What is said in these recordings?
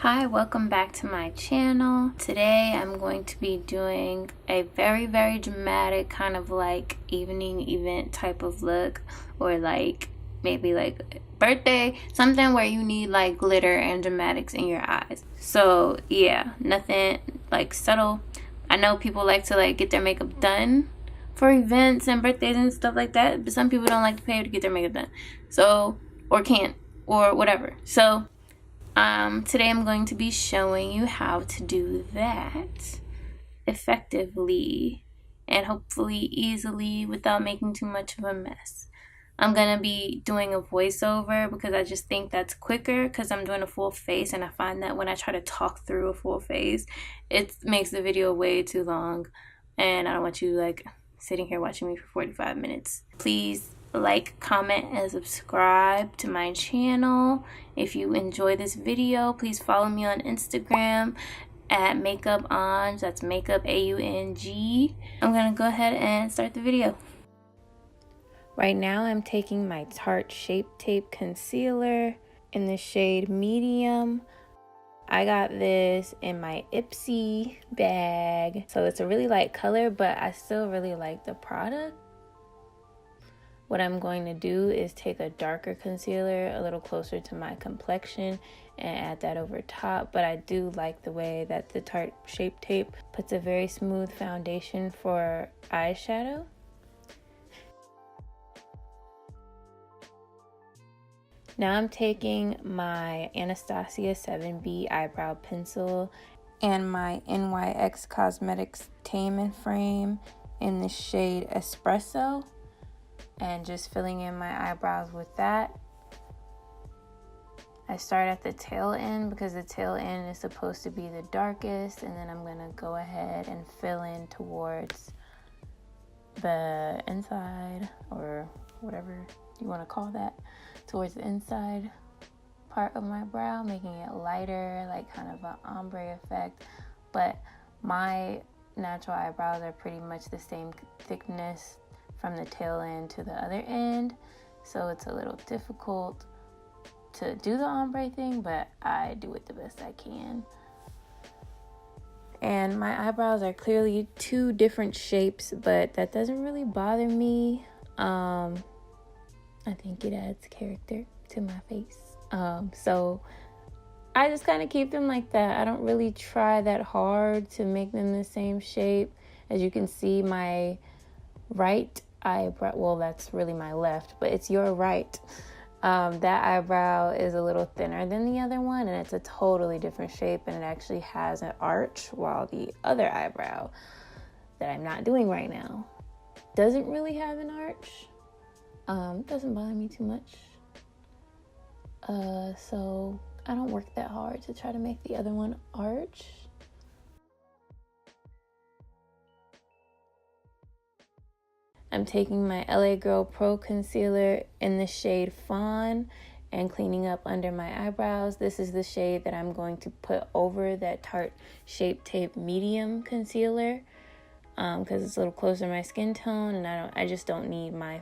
Hi, welcome back to my channel. Today I'm going to be doing a very dramatic kind of like evening event type of look, or like maybe like birthday, something where you need like glitter and dramatics in your eyes. So yeah, nothing like subtle. I know people like to like get their makeup done for events and birthdays and stuff like that, but some people don't like to pay to get their makeup done, so, or can't, or whatever. So today I'm going to be showing you how to do that effectively and hopefully easily without making too much of a mess. I'm going to be doing a voiceover because I just think that's quicker, because I'm doing a full face and I find that when I try to talk through a full face, it makes the video way too long, and I don't want you like sitting here watching me for 45 minutes. Please like, comment, and subscribe to my channel. If you enjoy this video, please follow me on Instagram at makeup on. That's makeup AUNG. I'm gonna go ahead and start the video. Right now I'm taking my Tarte Shape Tape Concealer in the shade Medium. I got this in my Ipsy bag, so it's a really light color, but I still really like the product. What I'm going to do is take a darker concealer a little closer to my complexion and add that over top, but I do like the way that the Tarte Shape Tape puts a very smooth foundation for eyeshadow. Now I'm taking my Anastasia 7B eyebrow pencil and my NYX Cosmetics Tame frame in the shade Espresso, and just filling in my eyebrows with that. I start at the tail end because the tail end is supposed to be the darkest, and then I'm gonna go ahead and fill in towards the inside, or whatever you want to call that, towards the inside part of my brow, making it lighter, like kind of an ombre effect. But my natural eyebrows are pretty much the same thickness from the tail end to the other end, so it's a little difficult to do the ombre thing, but I do it the best I can. And my eyebrows are clearly two different shapes, but that doesn't really bother me. I think it adds character to my face. So I just kind of keep them like that. I don't really try that hard to make them the same shape. As you can see, my right eyebrow, well, that's really my left, but it's your right. That eyebrow is a little thinner than the other one, and it's a totally different shape, and it actually has an arch, while the other eyebrow that I'm not doing right now doesn't really have an arch. Doesn't bother me too much. So I don't work that hard to try to make the other one arch. I'm taking my LA Girl Pro Concealer in the shade Fawn and cleaning up under my eyebrows. This is the shade that I'm going to put over that Tarte Shape Tape Medium Concealer, because it's a little closer to my skin tone, and I just don't need my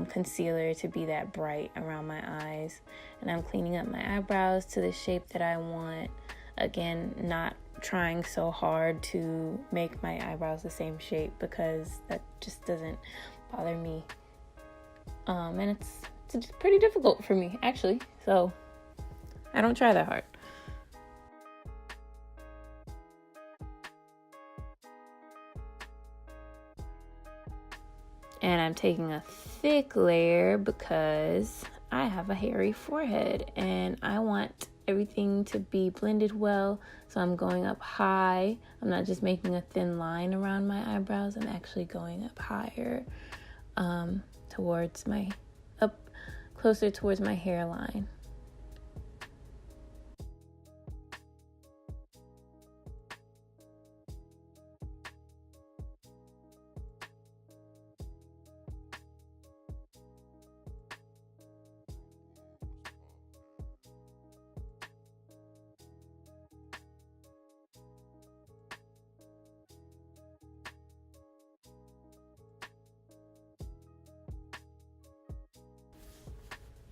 concealer to be that bright around my eyes. And I'm cleaning up my eyebrows to the shape that I want. Again, not trying so hard to make my eyebrows the same shape, because that just doesn't bother me. And it's pretty difficult for me, actually, so I don't try that hard. And I'm taking a thick layer because I have a hairy forehead and I want everything to be blended well. So I'm going up high. I'm not just making a thin line around my eyebrows. I'm actually going up higher, closer towards my hairline.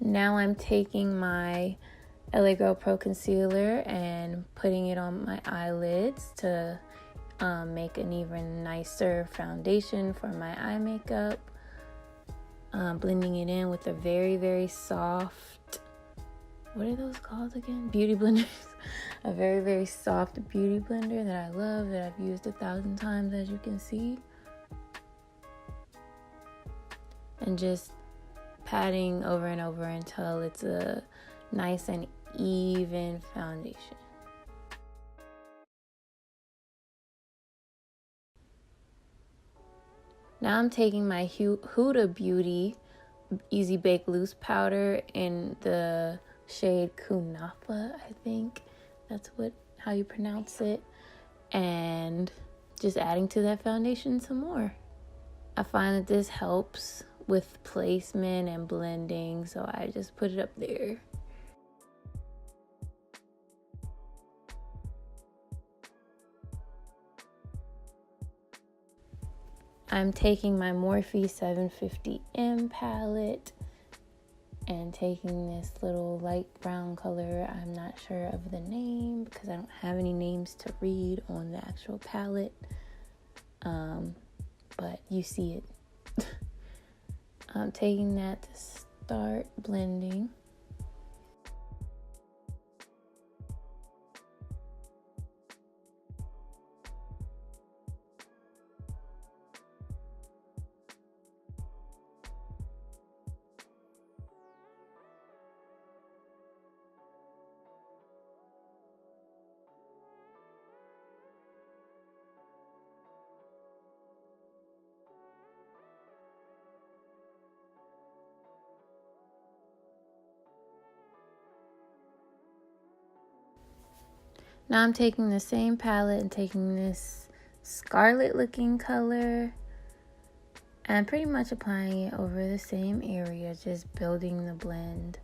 Now I'm taking my LA Girl Pro Concealer and putting it on my eyelids to make an even nicer foundation for my eye makeup. Blending it in with a very, very soft, what are those called again? Beauty blenders. A very, very soft beauty blender that I love, that I've used 1,000 times, as you can see. And just patting over and over until it's a nice and even foundation. Now I'm taking my Huda Beauty Easy Bake Loose Powder in the shade Kunafa, I think that's how you pronounce it, and just adding to that foundation some more. I find that this helps with placement and blending, so I just put it up there. I'm taking my Morphe 750M palette and taking this little light brown color. I'm not sure of the name because I don't have any names to read on the actual palette, but you see it. I'm taking that to start blending. Now I'm taking the same palette and taking this scarlet looking color and pretty much applying it over the same area, just building the blend.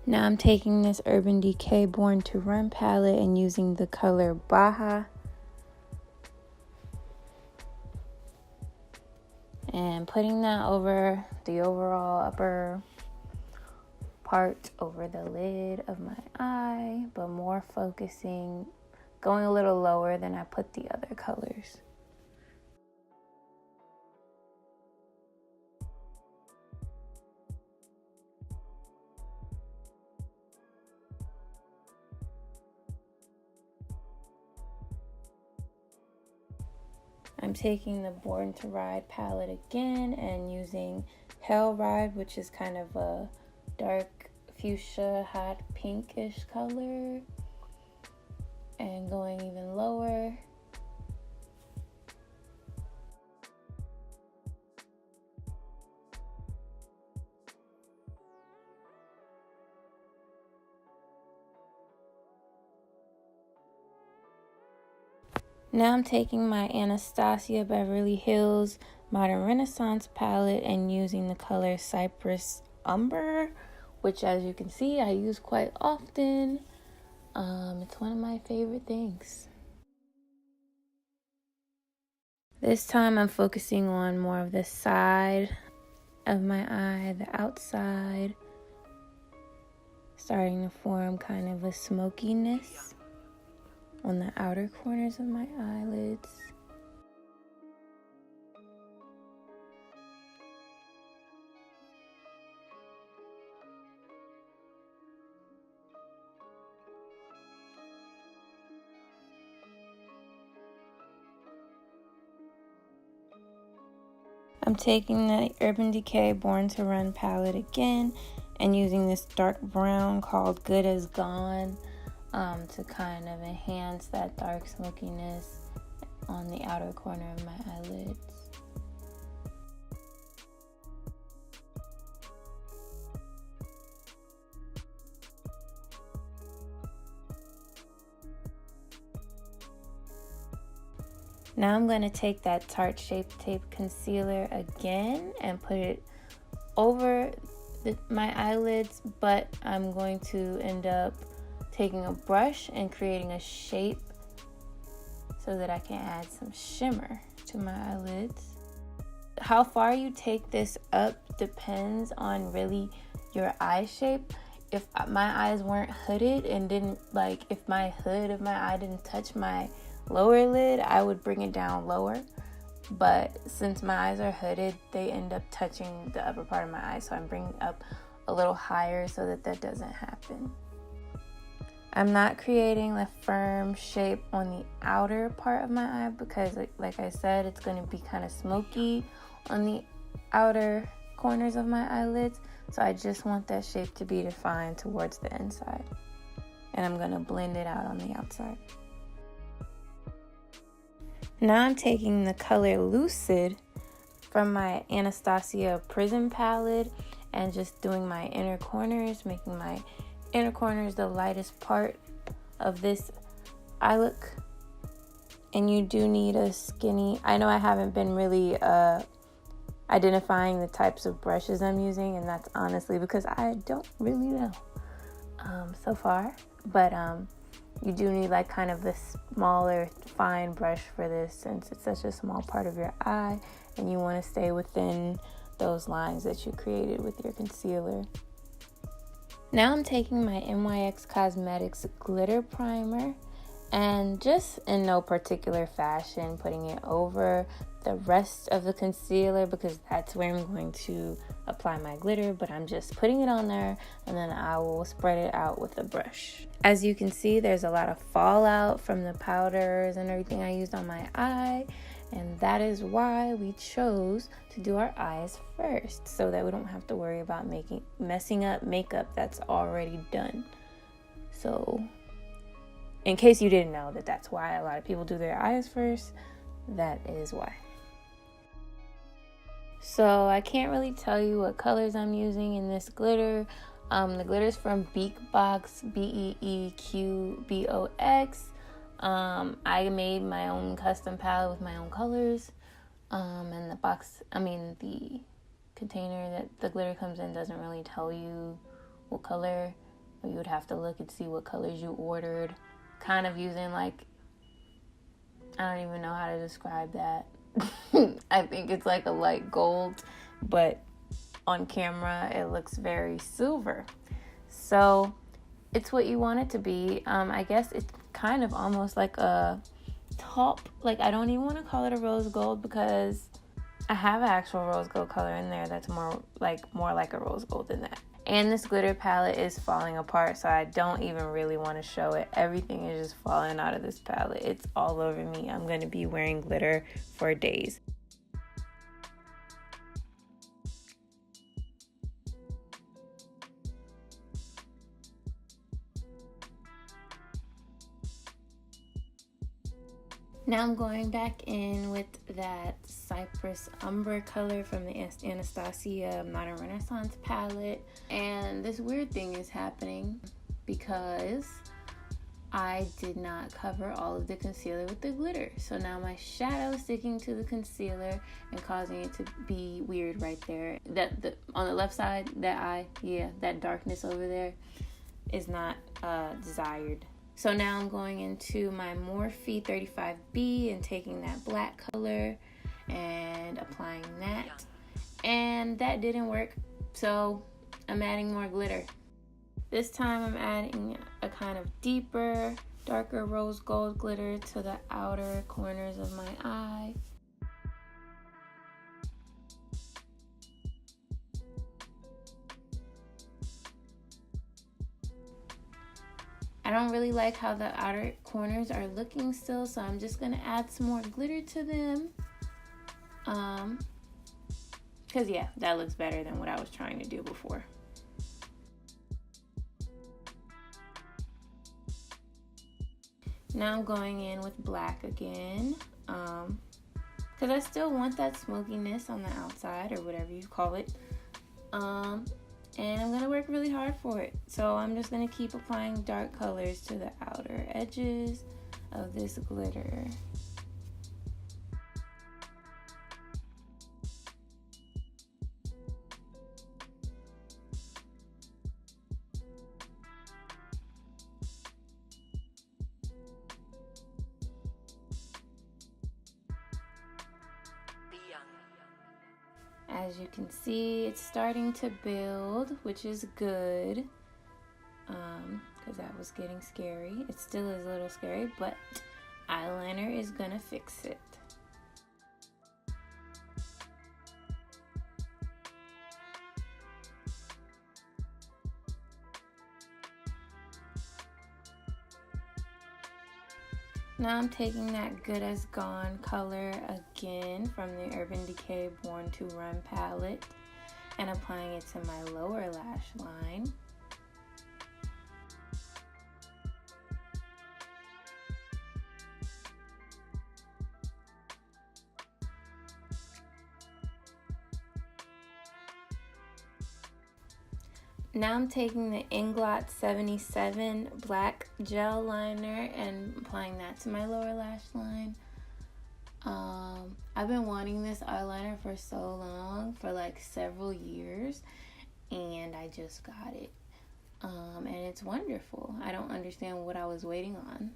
Now I'm taking this Urban Decay Born to Run palette and using the color Baja. And putting that over the overall upper part over the lid of my eye, but more focusing, going a little lower than I put the other colors. I'm taking the Born to Ride palette again and using Hell Ride, which is kind of a dark fuchsia, hot pinkish color, and going even lower. Now I'm taking my Anastasia Beverly Hills Modern Renaissance palette and using the color Cypress Umber, which, as you can see, I use quite often. It's one of my favorite things. This time I'm focusing on more of the side of my eye, the outside, starting to form kind of a smokiness on the outer corners of my eyelids. I'm taking the Urban Decay Born to Run palette again and using this dark brown called Good as Gone to kind of enhance that dark smokiness on the outer corner of my eyelids. Now I'm going to take that Tarte Shape Tape Concealer again and put it over my eyelids, but I'm going to end up taking a brush and creating a shape so that I can add some shimmer to my eyelids. How far you take this up depends on really your eye shape. If my eyes weren't hooded and didn't, like, if my hood of my eye didn't touch my lower lid, I would bring it down lower. But since my eyes are hooded, they end up touching the upper part of my eye, so I'm bringing up a little higher so that that doesn't happen. I'm not creating a firm shape on the outer part of my eye because, like I said, it's going to be kind of smoky on the outer corners of my eyelids, so I just want that shape to be defined towards the inside. And I'm going to blend it out on the outside. Now I'm taking the color Lucid from my Anastasia Prism palette and just doing my inner corners, making my inner corners the lightest part of this eye look. And you do need a skinny, I know I haven't been really identifying the types of brushes I'm using, and that's honestly because I don't really know so far, but you do need like kind of a smaller fine brush for this since it's such a small part of your eye and you want to stay within those lines that you created with your concealer. Now I'm taking my NYX Cosmetics glitter primer and just in no particular fashion putting it over the rest of the concealer because that's where I'm going to apply my glitter, but I'm just putting it on there and then I will spread it out with a brush. As you can see, there's a lot of fallout from the powders and everything I used on my eye, and that is why we chose to do our eyes first so that we don't have to worry about messing up makeup that's already done. So in case you didn't know that's why a lot of people do their eyes first, that is why. So I can't really tell you what colors I'm using in this glitter. The glitter's from Beakbox, Beeqbox. I made my own custom palette with my own colors. And the container that the glitter comes in doesn't really tell you what color, or you would have to look and see what colors you ordered. Kind of using like, I don't even know how to describe that. I think it's like a light gold, but on camera it looks very silver. So it's what you want it to be. I guess it's kind of almost like a taupe, like I don't even want to call it a rose gold because I have an actual rose gold color in there that's more like a rose gold than that. And this glitter palette is falling apart, so I don't even really want to show it. Everything is just falling out of this palette. It's all over me. I'm going to be wearing glitter for days. Now I'm going back in with that Cypress Umber color from the Anastasia Modern Renaissance palette. And this weird thing is happening because I did not cover all of the concealer with the glitter. So now my shadow is sticking to the concealer and causing it to be weird right there. On the left side, that eye, yeah, that darkness over there is not desired. So now I'm going into my Morphe 35B and taking that black color and applying that. And that didn't work, so I'm adding more glitter. This time I'm adding a kind of deeper, darker rose gold glitter to the outer corners of my eye. I don't really like how the outer corners are looking still, so I'm just gonna add some more glitter to them. Cause yeah, that looks better than what I was trying to do before. Now I'm going in with black again. because I still want that smokiness on the outside, or whatever you call it. And I'm going to work really hard for it. So I'm just going to keep applying dark colors to the outer edges of this glitter. As you can see, it's starting to build, which is good, because that was getting scary. It still is a little scary, but eyeliner is gonna fix it. Now I'm taking that Good As Gone color again from the Urban Decay Born to Run palette and applying it to my lower lash line. Now I'm taking the Inglot 77 black gel liner and applying that to my lower lash line. I've been wanting this eyeliner for so long, for like several years, and I just got it. And it's wonderful. I don't understand what I was waiting on.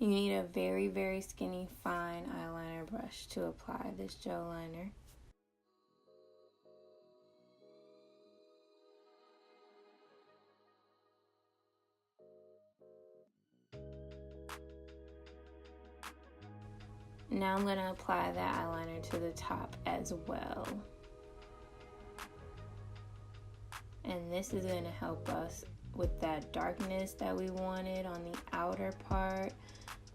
You need a very, very skinny, fine eyeliner brush to apply this gel liner. Now I'm going to apply that eyeliner to the top as well. And this is going to help us with that darkness that we wanted on the outer part.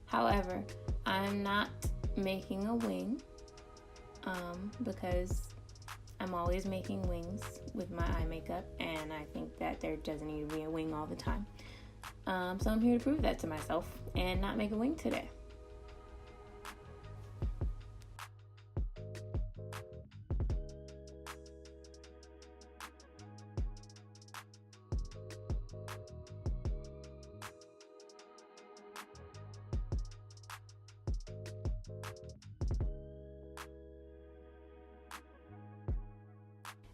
However, I'm not making a wing because I'm always making wings with my eye makeup, and I think that there doesn't need to be a wing all the time. So I'm here to prove that to myself and not make a wing today.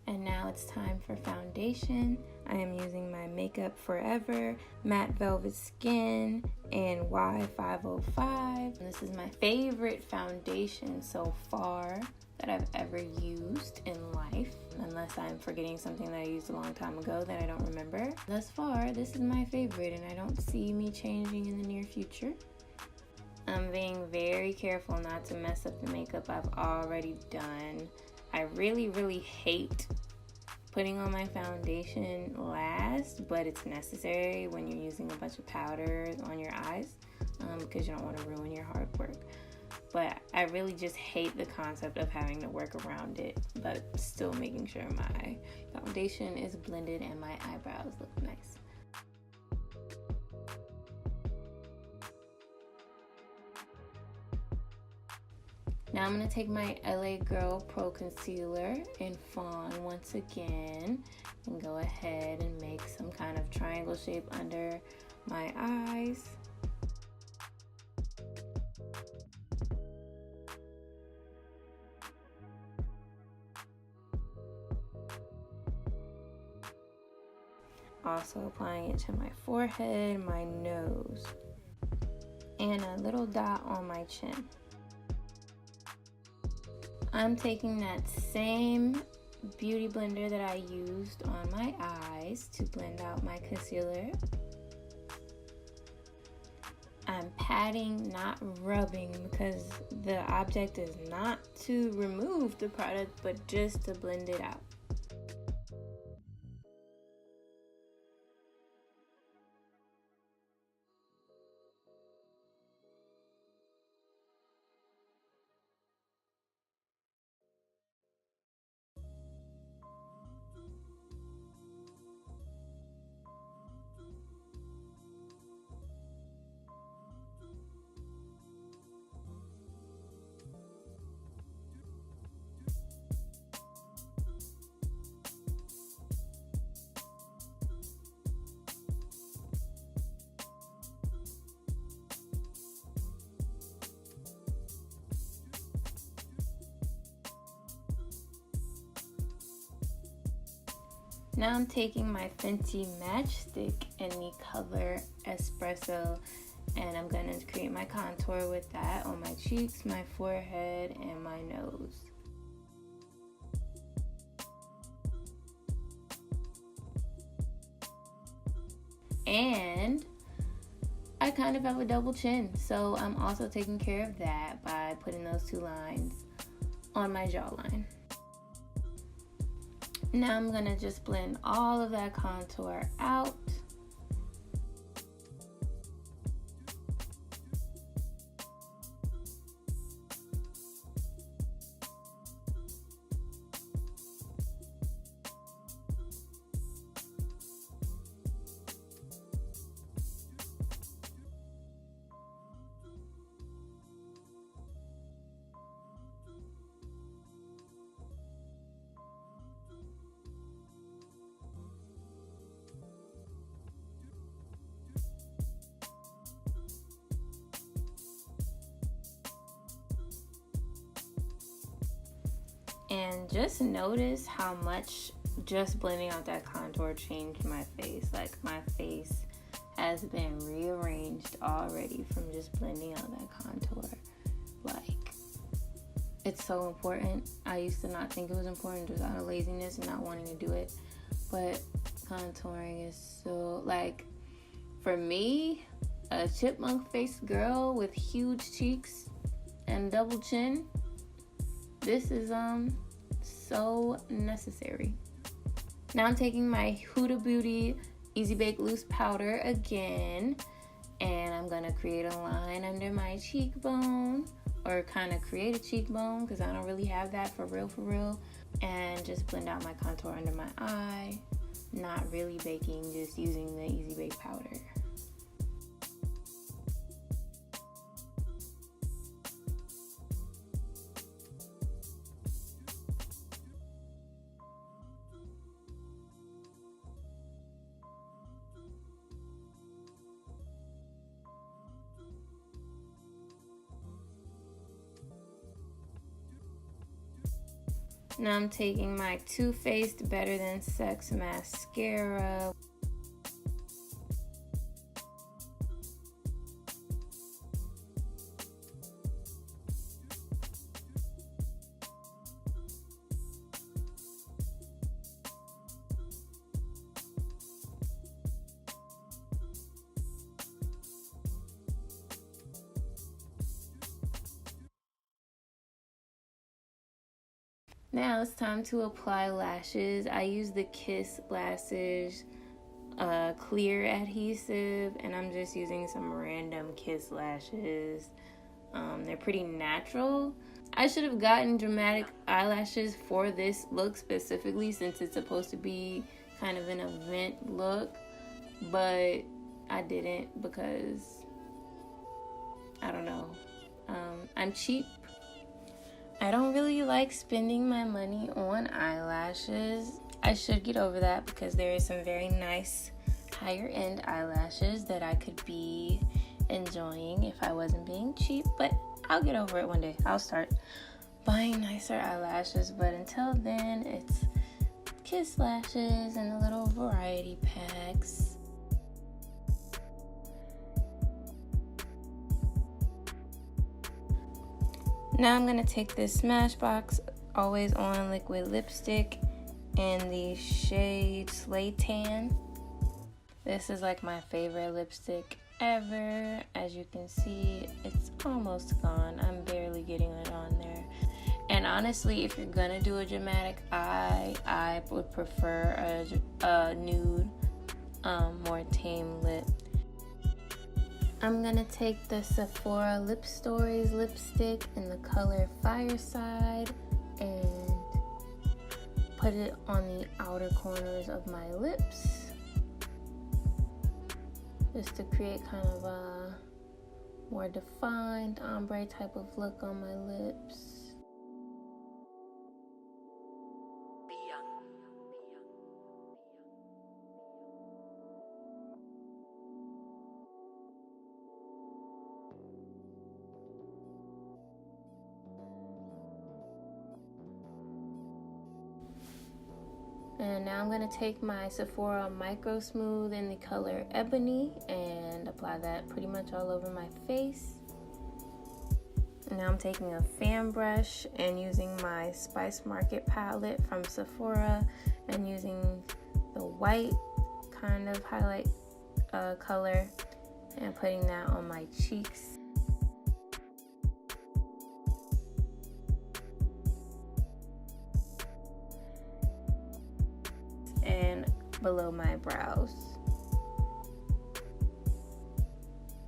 And now it's time for foundation. I am using my Makeup Forever Matte Velvet Skin in Y505. This is my favorite foundation so far that I've ever used in life, unless I'm forgetting something that I used a long time ago that I don't remember. Thus far, this is my favorite, and I don't see me changing in the near future. I'm being very careful not to mess up the makeup I've already done. I really, really hate putting on my foundation last, but it's necessary when you're using a bunch of powder on your eyes because you don't want to ruin your hard work. But I really just hate the concept of having to work around it, but still making sure my foundation is blended and my eyebrows look nice. Now I'm going to take my LA Girl Pro Concealer in Fawn once again and go ahead and make some kind of triangle shape under my eyes. Also applying it to my forehead, my nose, and a little dot on my chin. I'm taking that same beauty blender that I used on my eyes to blend out my concealer. I'm patting, not rubbing, because the object is not to remove the product, but just to blend it out. Now I'm taking my Fenty matchstick in the color Espresso, and I'm gonna create my contour with that on my cheeks, my forehead, and my nose. And I kind of have a double chin, so I'm also taking care of that by putting those two lines on my jawline. Now I'm gonna just blend all of that contour out. And just notice how much just blending out that contour changed my face. Like, my face has been rearranged already from just blending out that contour. Like, it's so important. I used to not think it was important just out of laziness and not wanting to do it. But contouring is so, like, for me, a chipmunk faced girl with huge cheeks and double chin, this is so necessary. Now I'm taking my Huda Beauty Easy Bake Loose Powder again, and I'm gonna create a line under my cheekbone, or kind of create a cheekbone because I don't really have that for real, and just blend out my contour under my eye. Not really baking, just using the Easy Bake powder. Now I'm taking my Too Faced Better Than Sex mascara. Now it's time to apply lashes. I use the Kiss Lashes clear adhesive, and I'm just using some random Kiss lashes. They're pretty natural. I should have gotten dramatic eyelashes for this look specifically, since it's supposed to be kind of an event look, but I didn't because I don't know. I'm cheap. I don't really like spending my money on eyelashes. I should get over that because there is some very nice higher end eyelashes that I could be enjoying if I wasn't being cheap, but I'll get over it one day. I'll start buying nicer eyelashes, but until then, it's Kiss lashes and the little variety packs. Now I'm going to take this Smashbox Always On Liquid Lipstick in the shade Slay Tan. This is like my favorite lipstick ever. As you can see, it's almost gone. I'm barely getting it on there. And honestly, if you're going to do a dramatic eye, I would prefer a nude, more tame lip. I'm gonna take the Sephora Lip Stories lipstick in the color Fireside and put it on the outer corners of my lips, just to create kind of a more defined ombre type of look on my lips. And now I'm going to take my Sephora Microsmooth in the color Ebony and apply that pretty much all over my face. And now I'm taking a fan brush and using my Spice Market palette from Sephora and using the white kind of highlight color and putting that on my cheeks. And below my brows.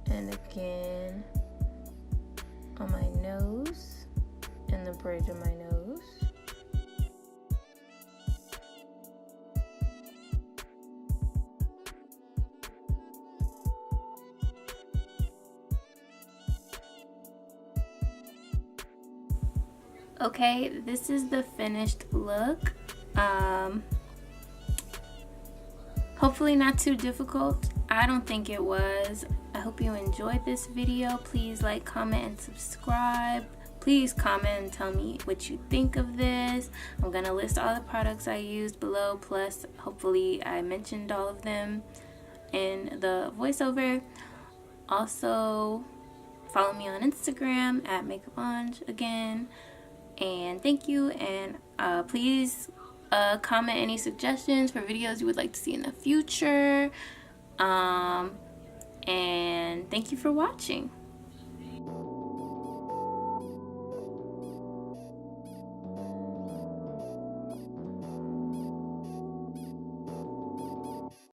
And again on my nose and the bridge of my nose. Okay, this is the finished look. Hopefully not too difficult. I don't think it was. I hope you enjoyed this video. Please like, comment, and subscribe. Please comment and tell me what you think of this. I'm gonna list all the products I used below, plus hopefully I mentioned all of them in the voiceover. Also, follow me on Instagram at MakeupOnge again. And thank you, and please comment any suggestions for videos you would like to see in the future. And thank you for watching.